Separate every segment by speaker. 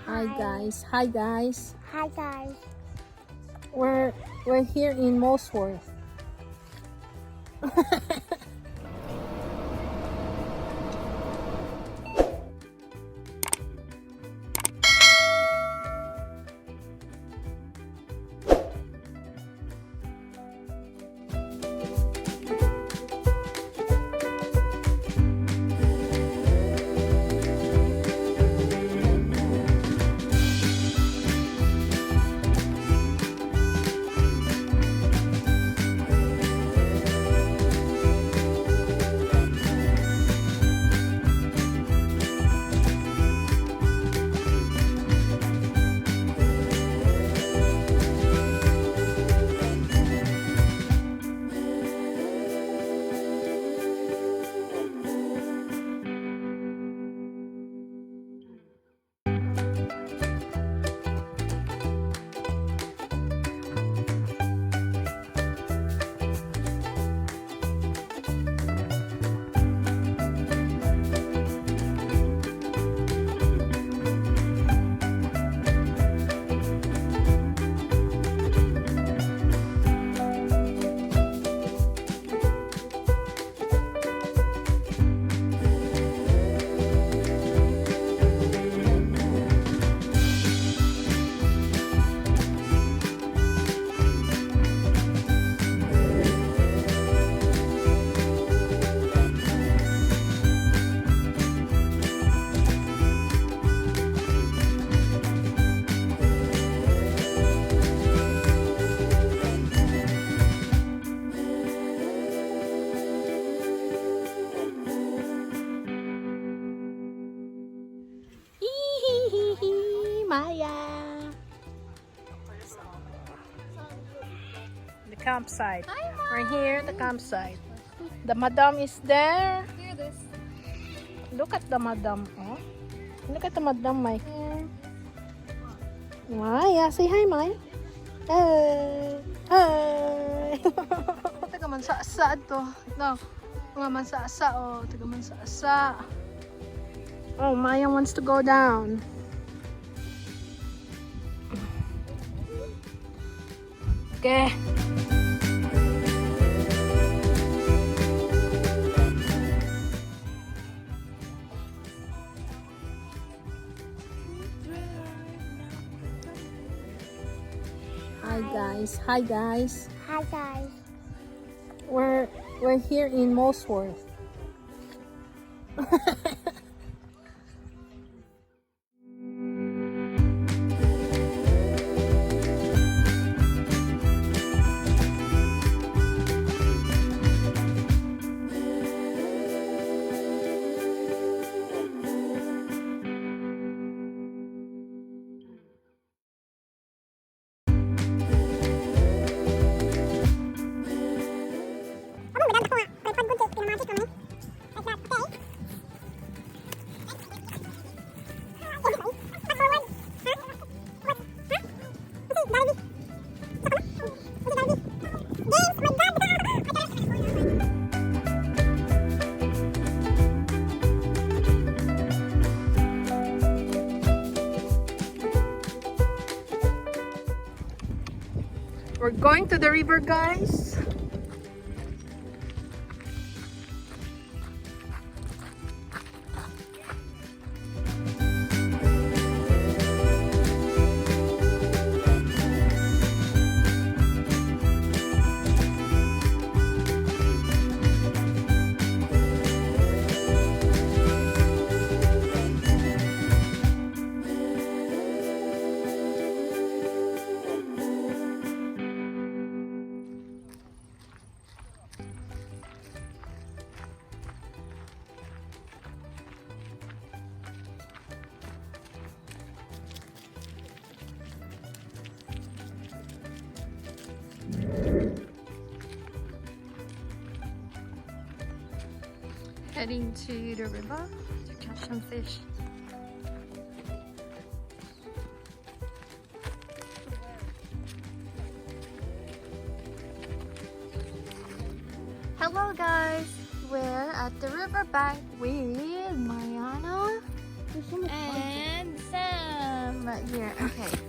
Speaker 1: Hi guys. Hi guys.
Speaker 2: Hi guys.
Speaker 1: We're here in Molesworth. Maya. The campsite. We're here at the campsite. The madam is there.
Speaker 2: Hear this.
Speaker 1: Look at the madam. Oh. Look at the madam, Mike. Maya, say hi, Maya. Hey. Hi. Taga man sa asa to. No. Mga man sa asa oh. Taga man sa asa. Oh, Maya wants to go down. Okay. Hi guys. Hi guys.
Speaker 2: Hi guys.
Speaker 1: We're here in Molesworth. We're going to the river, guys. Heading to the river to catch some fish. Hello guys, we're at the riverbank with Mariana and Sam.
Speaker 2: Here, okay.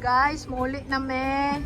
Speaker 1: Guys, muli na me.